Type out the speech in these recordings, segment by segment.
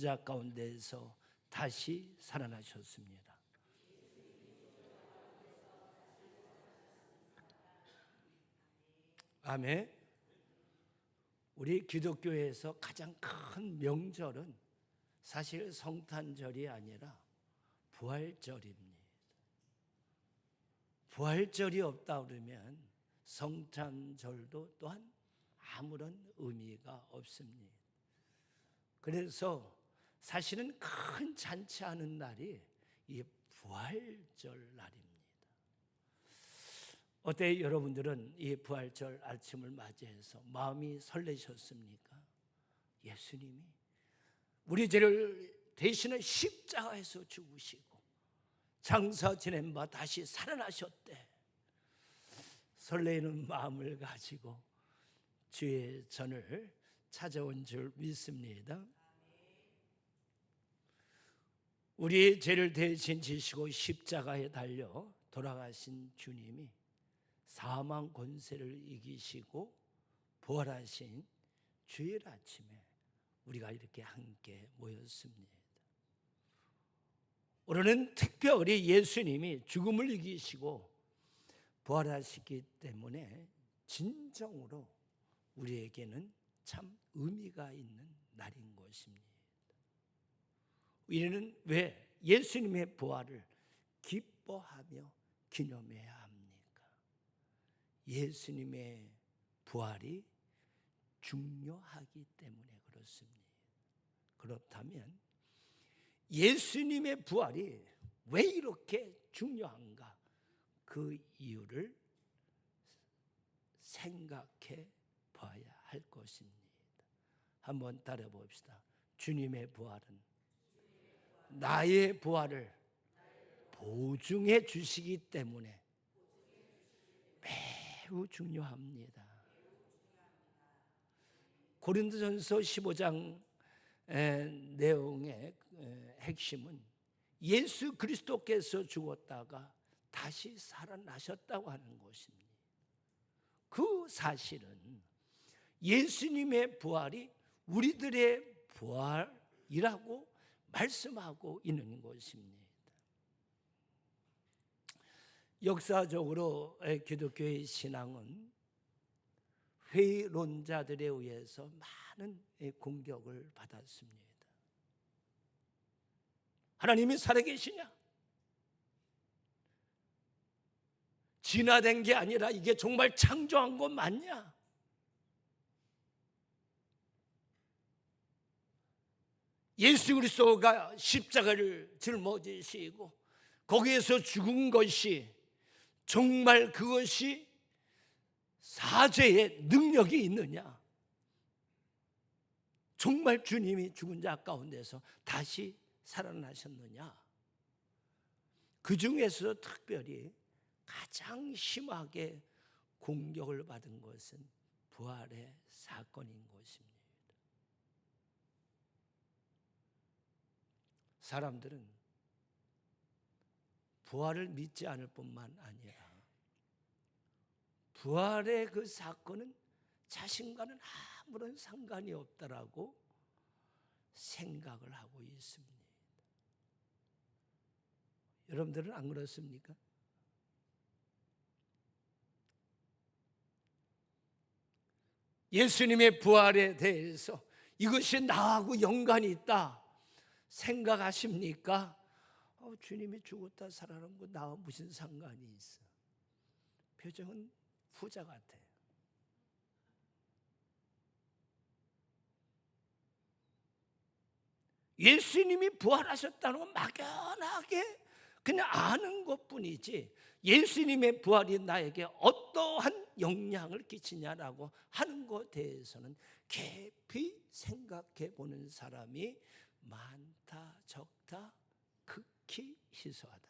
자 가운데에서 다시 살아나셨습니다. 아멘. 우리 기독교에서 가장 큰 명절은 사실 성탄절이 아니라 부활절입니다. 부활절이 없다 그러면 성탄절도 또한 아무런 의미가 없습니다. 그래서 사실은 큰 잔치하는 날이 이 부활절 날입니다. 어때 여러분들은 이 부활절 아침을 맞이해서 마음이 설레셨습니까? 예수님이 우리 죄를 대신에 십자가에서 죽으시고 장사 지낸 바 다시 살아나셨대. 설레는 마음을 가지고 주의 전을 찾아온 줄 믿습니다. 우리의 죄를 대신 지시고 십자가에 달려 돌아가신 주님이 사망 권세를 이기시고 부활하신 주일 아침에 우리가 이렇게 함께 모였습니다. 오늘은 특별히 예수님이 죽음을 이기시고 부활하시기 때문에 진정으로 우리에게는 참 의미가 있는 날인 것입니다. 우리는 왜 예수님의 부활을 기뻐하며 기념해야 합니까? 예수님의 부활이 중요하기 때문에 그렇습니다. 그렇다면 예수님의 부활이 왜 이렇게 중요한가? 그 이유를 생각해 봐야 할 것입니다. 한번 따라 봅시다. 주님의 부활은 나의 부활을 보증해 주시기 때문에 매우 중요합니다. 고린도전서 15장 내용의 핵심은 예수 그리스도께서 죽었다가 다시 살아나셨다고 하는 것입니다. 그 사실은 예수님의 부활이 우리들의 부활이라고 말씀하고 있는 것입니다. 역사적으로 기독교의 신앙은 회의론자들에 의해서 많은 공격을 받았습니다. 하나님이 살아계시냐? 진화된 게 아니라 이게 정말 창조한 것 맞냐? 예수 그리스도가 십자가를 짊어지시고 거기에서 죽은 것이 정말 그것이 사죄의 능력이 있느냐? 정말 주님이 죽은 자 가운데서 다시 살아나셨느냐? 그 중에서 특별히 가장 심하게 공격을 받은 것은 부활의 사건인 것입니다. 사람들은 부활을 믿지 않을 뿐만 아니라 부활의 그 사건은 자신과는 아무런 상관이 없다라고 생각을 하고 있습니다. 여러분들은 안 그렇습니까? 예수님의 부활에 대해서 이것이 나하고 연관이 있다 생각하십니까? 주님이 죽었다 살아난 거 나와 무슨 상관이 있어? 표정은 후자 같아요. 예수님이 부활하셨다는 건 막연하게 그냥 아는 것뿐이지 예수님의 부활이 나에게 어떠한 영향을 끼치냐라고 하는 것에 대해서는 깊이 생각해 보는 사람이 많다 적다 극히 희소하다.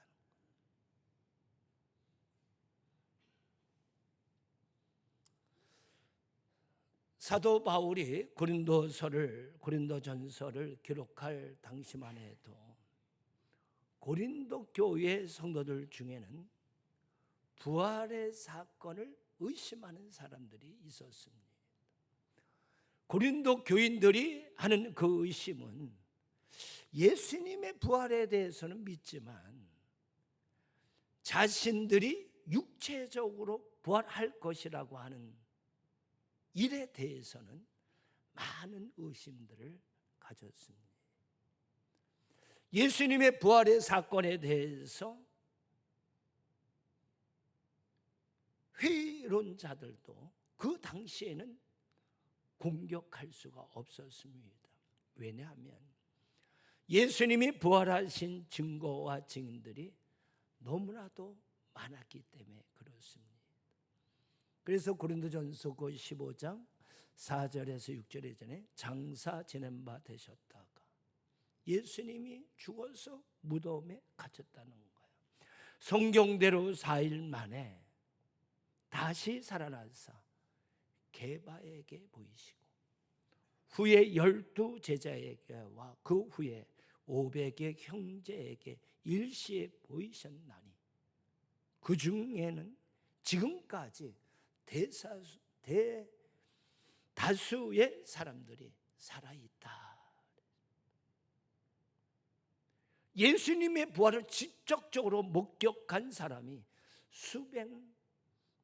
사도 바울이 고린도전서를 기록할 당시만 해도 고린도 교회 성도들 중에는 부활의 사건을 의심하는 사람들이 있었습니다. 고린도 교인들이 하는 그 의심은 예수님의 부활에 대해서는 믿지만 자신들이 육체적으로 부활할 것이라고 하는 일에 대해서는 많은 의심들을 가졌습니다. 예수님의 부활의 사건에 대해서 회의론자들도 그 당시에는 공격할 수가 없었습니다. 왜냐하면 예수님이 부활하신 증거와 증인들이 너무나도 많았기 때문에 그렇습니다. 그래서 고린도전서 15장 4절에서 6절에 전에 장사 지낸 바 되셨다가 예수님이 죽어서 무덤에 갇혔다는 거예요. 성경대로 4일 만에 다시 살아나사 게바에게 보이시고 후에 12 제자에게와 그 후에 500의 형제에게 일시에 보이셨나니 그 중에는 지금까지 다수의 사람들이 살아있다. 예수님의 부활을 직접적으로 목격한 사람이 수백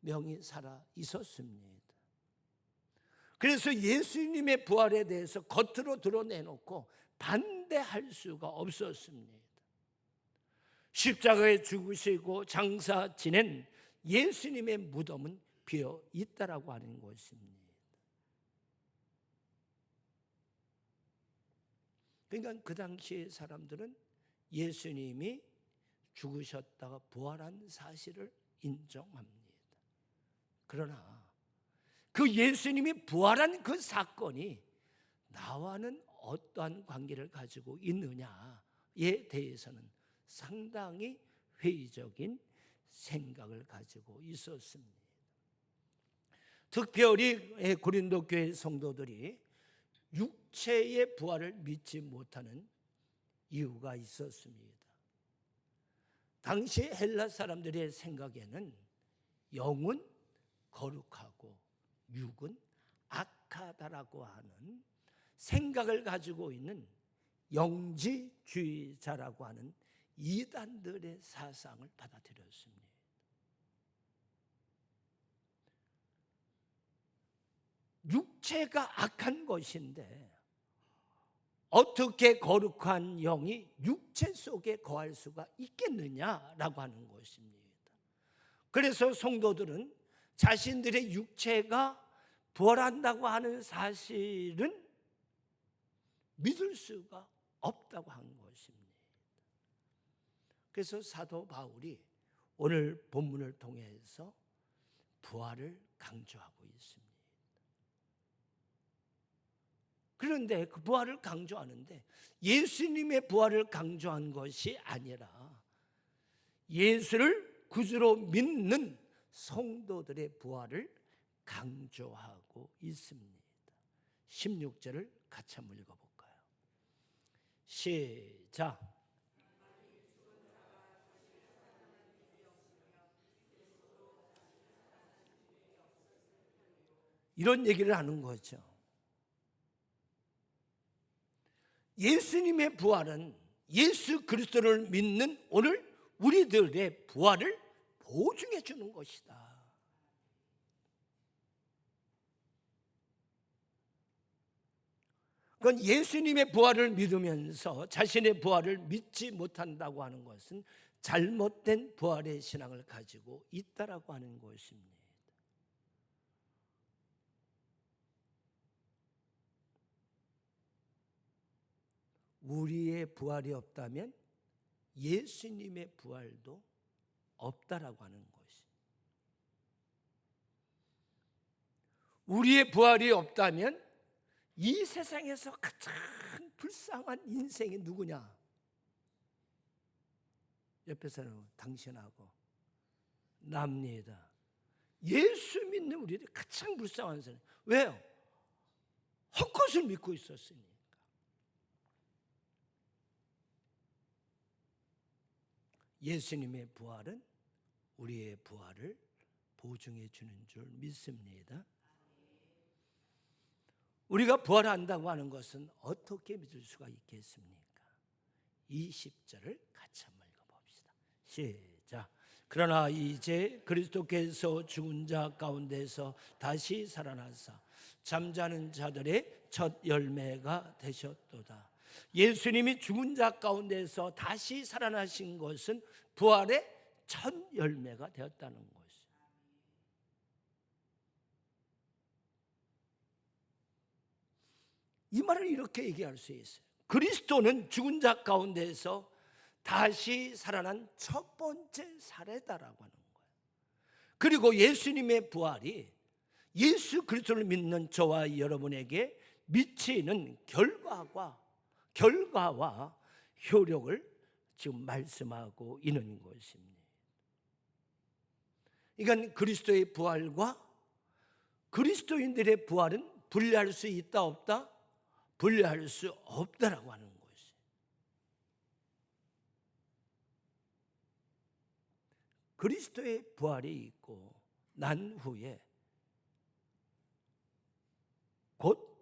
명이 살아 있었습니다. 그래서 예수님의 부활에 대해서 겉으로 드러내놓고 반대할 수가 없었습니다. 십자가에 죽으시고 장사 지낸 예수님의 무덤은 비어 있다라고 하는 것입니다. 그러니까 그 당시의 사람들은 예수님이 죽으셨다가 부활한 사실을 인정합니다. 그러나 그 예수님이 부활한 그 사건이 나와는 어떠한 관계를 가지고 있느냐에 대해서는 상당히 회의적인 생각을 가지고 있었습니다. 특별히 고린도 교회 성도들이 육체의 부활을 믿지 못하는 이유가 있었습니다. 당시 헬라 사람들의 생각에는 영은 거룩하고 육은 악하다라고 하는 생각을 가지고 있는 영지주의자라고 하는 이단들의 사상을 받아들였습니다. 육체가 악한 것인데 어떻게 거룩한 영이 육체 속에 거할 수가 있겠느냐라고 하는 것입니다. 그래서 성도들은 자신들의 육체가 부활한다고 하는 사실은 믿을 수가 없다고 한 것입니다. 그래서 사도 바울이 오늘 본문을 통해서 부활을 강조하고 있습니다. 그런데 그 부활을 강조하는데 예수님의 부활을 강조한 것이 아니라 예수를 구주로 믿는 성도들의 부활을 강조하고 있습니다. 16절을 같이 한번 읽어볼까요? 시작. 이런 얘기를 하는 거죠. 예수님의 부활은 예수 그리스도를 믿는 오늘 우리들의 부활을 보증해 주는 것이다. 그건 예수님의 부활을 믿으면서 자신의 부활을 믿지 못한다고 하는 것은 잘못된 부활의 신앙을 가지고 있다라고 하는 것입니다. 우리의 부활이 없다면 예수님의 부활도 없다라고 하는 것이. 우리의 부활이 없다면 이 세상에서 가장 불쌍한 인생이 누구냐? 옆에 사람은 당신하고 납니다. 예수 믿는 우리들이 가장 불쌍한 사람. 왜요? 헛것을 믿고 있었으니까. 예수님의 부활은 우리의 부활을 보증해 주는 줄 믿습니다. 우리가 부활한다고 하는 것은 어떻게 믿을 수가 있겠습니까? 20절을 같이 한번 읽어봅시다. 시작. 그러나 이제 그리스도께서 죽은 자 가운데서 다시 살아나사 잠자는 자들의 첫 열매가 되셨도다. 예수님이 죽은 자 가운데서 다시 살아나신 것은 부활의 첫 열매가 되었다는 것이에요. 이 말을 이렇게 얘기할 수 있어요. 그리스도는 죽은 자 가운데서 다시 살아난 첫 번째 사례다라고 하는 거예요. 그리고 예수님의 부활이 예수 그리스도를 믿는 저와 여러분에게 미치는 결과와 효력을 지금 말씀하고 있는 것입니다. 그러니까 그리스도의 부활과 그리스도인들의 부활은 분리할 수 있다 없다? 분리할 수 없다라고 하는 것이에요. 그리스도의 부활이 있고 난 후에 곧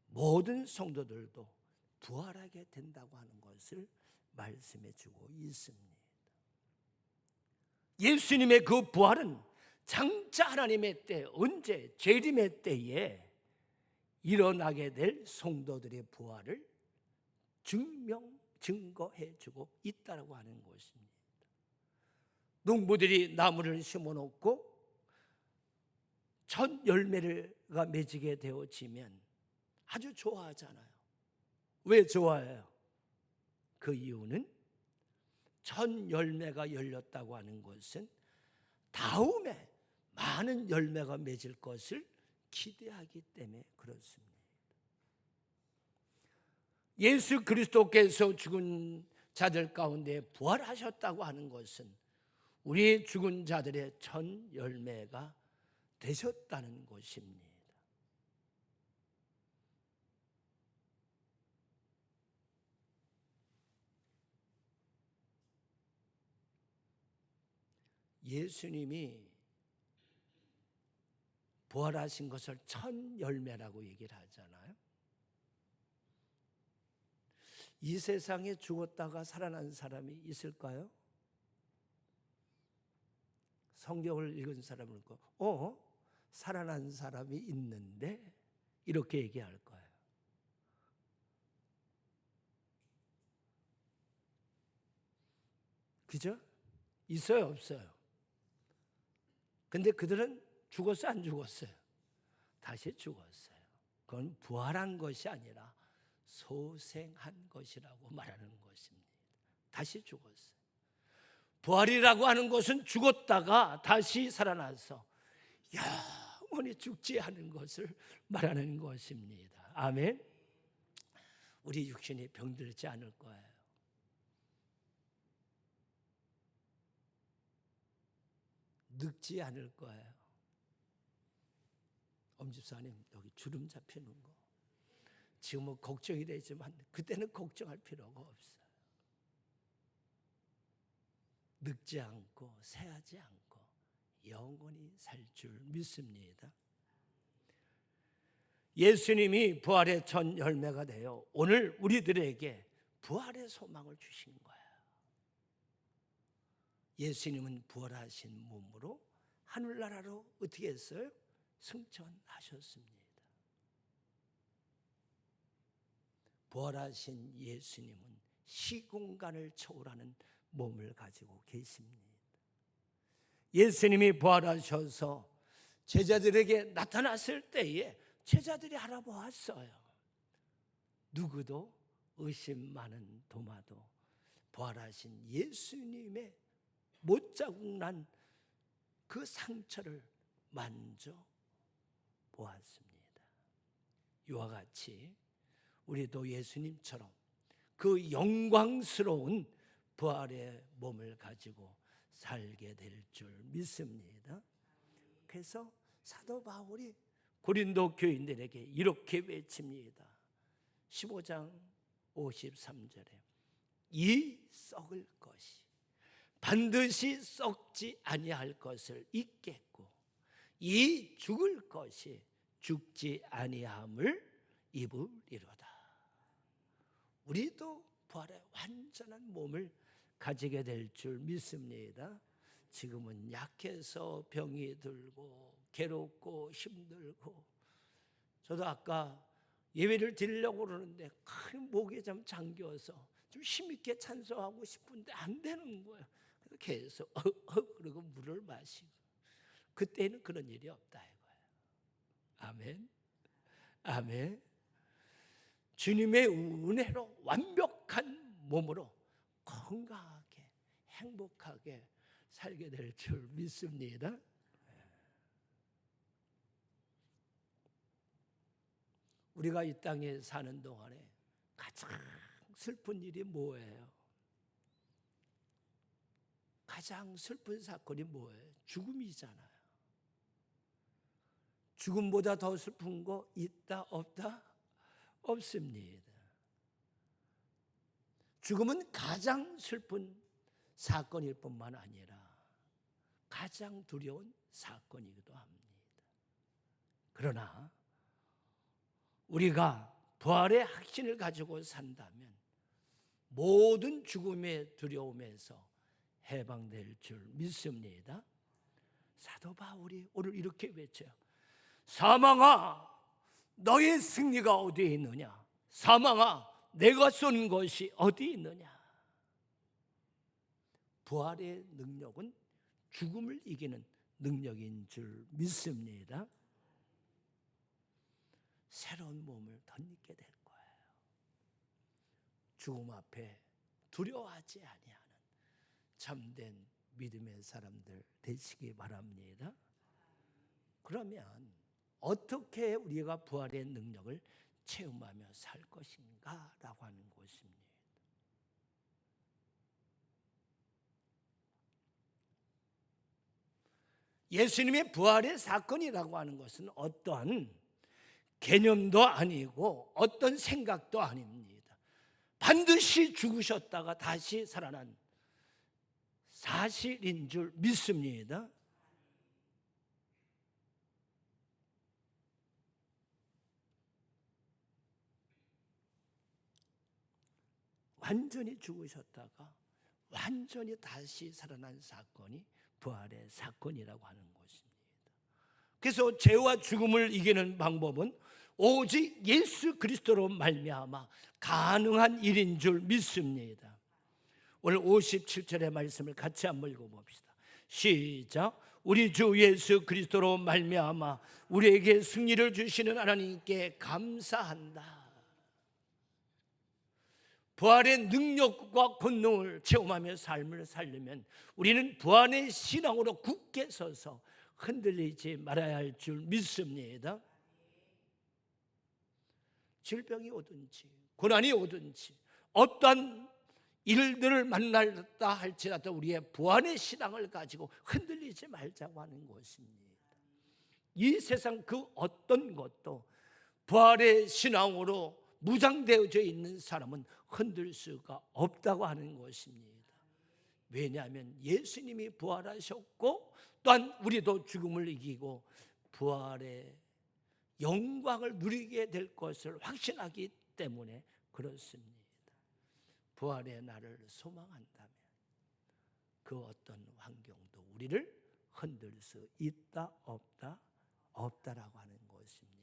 모든 성도들도 부활하게 된다고 하는 것을 말씀해 주고 있습니다. 예수님의 그 부활은 장차 하나님의 때, 언제 재림의 때에 일어나게 될 성도들의 부활을 증거해 주고 있다고 하는 것입니다. 농부들이 나무를 심어놓고 첫 열매가 맺게 되어지면 아주 좋아하잖아요. 왜 좋아해요? 그 이유는 첫 열매가 열렸다고 하는 것은 다음에 많은 열매가 맺을 것을 기대하기 때문에 그렇습니다. 예수 그리스도께서 죽은 자들 가운데 부활하셨다고 하는 것은 우리 죽은 자들의 첫 열매가 되셨다는 것입니다. 예수님이 부활하신 것을 첫 열매라고 얘기를 하잖아요. 이 세상에 죽었다가 살아난 사람이 있을까요? 성경을 읽은 사람을 살아난 사람이 있는데 이렇게 얘기할 거예요. 그죠? 있어요, 없어요? 근데 그들은 죽었어요, 안 죽었어요? 다시 죽었어요. 그건 부활한 것이 아니라 소생한 것이라고 말하는 것입니다. 다시 죽었어요. 부활이라고 하는 것은 죽었다가 다시 살아나서 영원히 죽지 않은 것을 말하는 것입니다. 아멘. 우리 육신이 병들지 않을 거예요. 늙지 않을 거예요. 엄집사님, 여기 주름 잡히는 거 지금은 걱정이 되지만 그때는 걱정할 필요가 없어요. 늙지 않고 새하지 않고 영원히 살 줄 믿습니다. 예수님이 부활의 첫 열매가 되어 오늘 우리들에게 부활의 소망을 주신 거예요. 예수님은 부활하신 몸으로 하늘나라로 어떻게 했어요? 승천하셨습니다. 부활하신 예수님은 시공간을 초월하는 몸을 가지고 계십니다. 예수님이 부활하셔서 제자들에게 나타났을 때에 제자들이 알아보았어요. 누구도 의심 많은 도마도 부활하신 예수님의 못자국 난 그 상처를 만져 보았습니다. 이와 같이 우리도 예수님처럼 그 영광스러운 부활의 몸을 가지고 살게 될 줄 믿습니다. 그래서 사도 바울이 고린도 교인들에게 이렇게 외칩니다. 15장 53절에 이 썩을 것이 반드시 썩지 아니할 것을 잊겠고 이 죽을 것이 죽지 아니함을 입으리로다. 우리도 부활의 완전한 몸을 가지게 될 줄 믿습니다. 지금은 약해서 병이 들고 괴롭고 힘들고, 저도 아까 예배를 드리려고 그러는데 큰 목이 좀 잠겨서 좀 힘있게 찬송하고 싶은데 안 되는 거예요. 그래서 계속 그러고 물을 마시고, 그때는 그런 일이 없다 이거예요. 아멘. 아멘. 주님의 은혜로 완벽한 몸으로 건강하게 행복하게 살게 될 줄 믿습니다. 우리가 이 땅에 사는 동안에 가장 슬픈 일이 뭐예요? 가장 슬픈 사건이 뭐예요? 죽음이잖아요. 죽음보다 더 슬픈 거 있다 없다? 없습니다. 죽음은 가장 슬픈 사건일 뿐만 아니라 가장 두려운 사건이기도 합니다. 그러나 우리가 부활의 확신을 가지고 산다면 모든 죽음의 두려움에서 해방될 줄 믿습니다. 사도 바울이 오늘 이렇게 외쳐요. 사망아, 너의 승리가 어디에 있느냐? 사망아, 내가 쏜 것이 어디 있느냐? 부활의 능력은 죽음을 이기는 능력인 줄 믿습니다. 새로운 몸을 덧입게 될 거예요. 죽음 앞에 두려워하지 아니하는 참된 믿음의 사람들 되시기 바랍니다. 그러면 어떻게 우리가 부활의 능력을 체험하며 살 것인가 라고 하는 것입니다. 예수님의 부활의 사건이라고 하는 것은 어떠한 개념도 아니고 어떤 생각도 아닙니다. 반드시 죽으셨다가 다시 살아난 사실인 줄 믿습니다. 완전히 죽으셨다가 완전히 다시 살아난 사건이 부활의 사건이라고 하는 것입니다. 그래서 죄와 죽음을 이기는 방법은 오직 예수 그리스도로 말미암아 가능한 일인 줄 믿습니다. 오늘 57절의 말씀을 같이 한번 읽어봅시다. 시작. 우리 주 예수 그리스도로 말미암아 우리에게 승리를 주시는 하나님께 감사한다. 부활의 능력과 권능을 체험하며 삶을 살려면 우리는 부활의 신앙으로 굳게 서서 흔들리지 말아야 할 줄 믿습니다. 질병이 오든지 고난이 오든지 어떠한 일들을 만났다 할지라도 우리의 부활의 신앙을 가지고 흔들리지 말자고 하는 것입니다. 이 세상 그 어떤 것도 부활의 신앙으로 무장되어져 있는 사람은 흔들 수가 없다고 하는 것입니다. 왜냐하면 예수님이 부활하셨고 또한 우리도 죽음을 이기고 부활의 영광을 누리게 될 것을 확신하기 때문에 그렇습니다. 부활의 날을 소망한다면 그 어떤 환경도 우리를 흔들 수 있다 없다? 없다라고 하는 것입니다.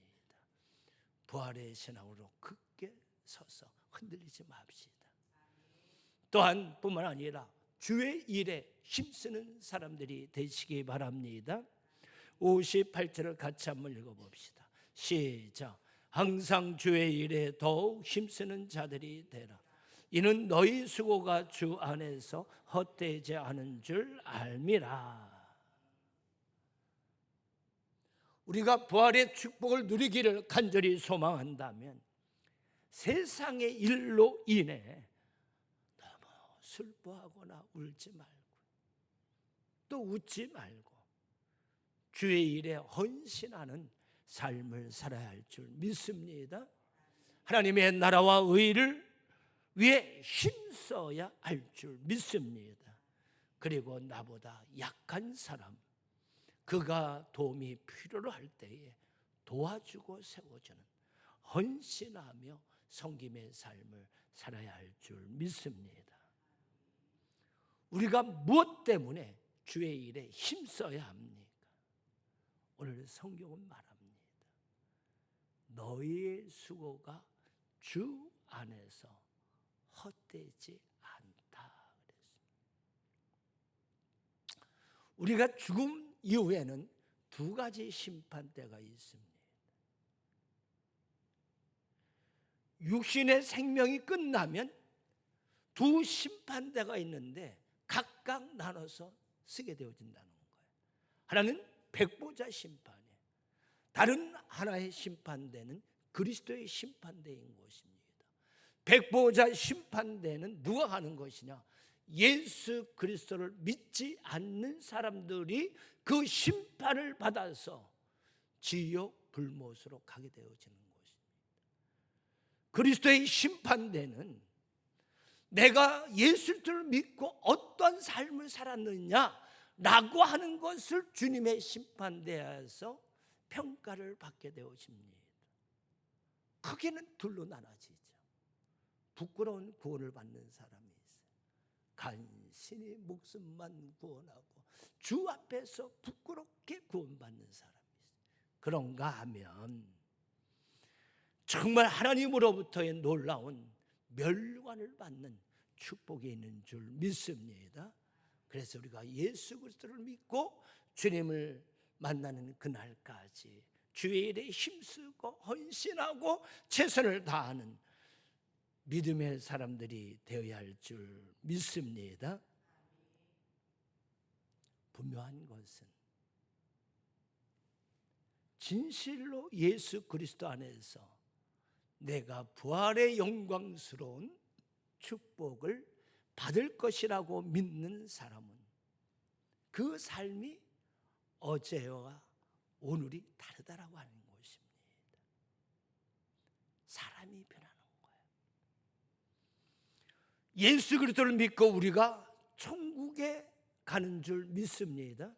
부활의 신앙으로 굳게 서서 흔들리지 맙시다. 또한 뿐만 아니라 주의 일에 힘쓰는 사람들이 되시기 바랍니다. 58절을 같이 한번 읽어봅시다. 시작. 항상 주의 일에 더욱 힘쓰는 자들이 되라. 이는 너희 수고가 주 안에서 헛되지 않은 줄 알미라. 우리가 부활의 축복을 누리기를 간절히 소망한다면 세상의 일로 인해 너무 슬퍼하거나 울지 말고 또 웃지 말고 주의 일에 헌신하는 삶을 살아야 할 줄 믿습니다. 하나님의 나라와 의를 위해 힘써야 할 줄 믿습니다. 그리고 나보다 약한 사람, 그가 도움이 필요로 할 때에 도와주고 세워주는 헌신하며 섬김의 삶을 살아야 할 줄 믿습니다. 우리가 무엇 때문에 주의 일에 힘써야 합니까? 오늘 성경은 말합니다. 너희의 수고가 주 안에서 헛되지 않다 그랬습니다. 우리가 죽음 이후에는 두 가지 심판대가 있습니다. 육신의 생명이 끝나면 두 심판대가 있는데 각각 나눠서 쓰게 되어진다는 거예요. 하나는 백보자 심판이에요. 다른 하나의 심판대는 그리스도의 심판대인 것입니다. 백보자 심판대는 누가 하는 것이냐? 예수 그리스도를 믿지 않는 사람들이 그 심판을 받아서 지옥 불못으로 가게 되어지는 것입니다. 그리스도의 심판대는 내가 예수를 믿고 어떤 삶을 살았느냐라고 하는 것을 주님의 심판대에서 평가를 받게 되어집니다. 크게는 둘로 나눠지죠. 부끄러운 구원을 받는 사람이 있어요. 간신히 목숨만 구원하고 주 앞에서 부끄럽게 구원받는 사람이 있어요. 그런가 하면 정말 하나님으로부터의 놀라운 멸관을 받는 축복이 있는 줄 믿습니다. 그래서 우리가 예수 그리스도를 믿고 주님을 만나는 그날까지 주의 일에 힘쓰고 헌신하고 최선을 다하는 믿음의 사람들이 되어야 할 줄 믿습니다. 분명한 것은 진실로 예수 그리스도 안에서 내가 부활의 영광스러운 축복을 받을 것이라고 믿는 사람은 그 삶이 어제와 오늘이 다르다라고 하는 것입니다. 사람이 변하는 거예요. 예수 그리스도를 믿고 우리가 천국에 가는 줄 믿습니다.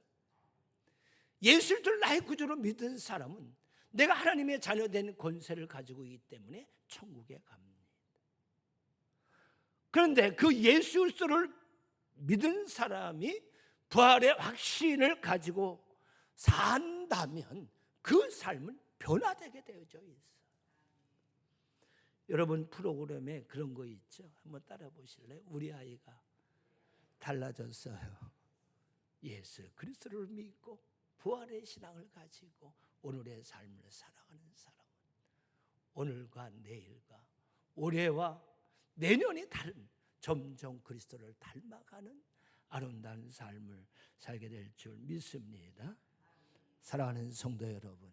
예수를 나의 구주로 믿은 사람은 내가 하나님의 자녀된 권세를 가지고 있기 때문에 천국에 갑니다. 그런데 그 예수 그리스도를 믿은 사람이 부활의 확신을 가지고 산다면 그 삶은 변화되게 되어져 있어요. 여러분 프로그램에 그런 거 있죠? 한번 따라 보실래요? 우리 아이가 달라졌어요. 예수 그리스도를 믿고 부활의 신앙을 가지고 오늘의 삶을 살아가는 사람은 오늘과 내일과 올해와 내년이 다른 점점 그리스도를 닮아가는 아름다운 삶을 살게 될 줄 믿습니다. 사랑하는 성도 여러분,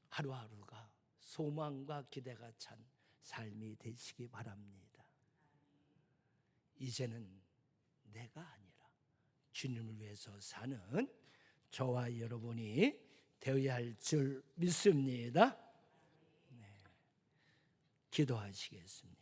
하루하루가 소망과 기대가 찬 삶이 되시기 바랍니다. 이제는 내가 아니라 주님을 위해서 사는 저와 여러분이 되어야 할 줄 믿습니다. 네. 기도하시겠습니다.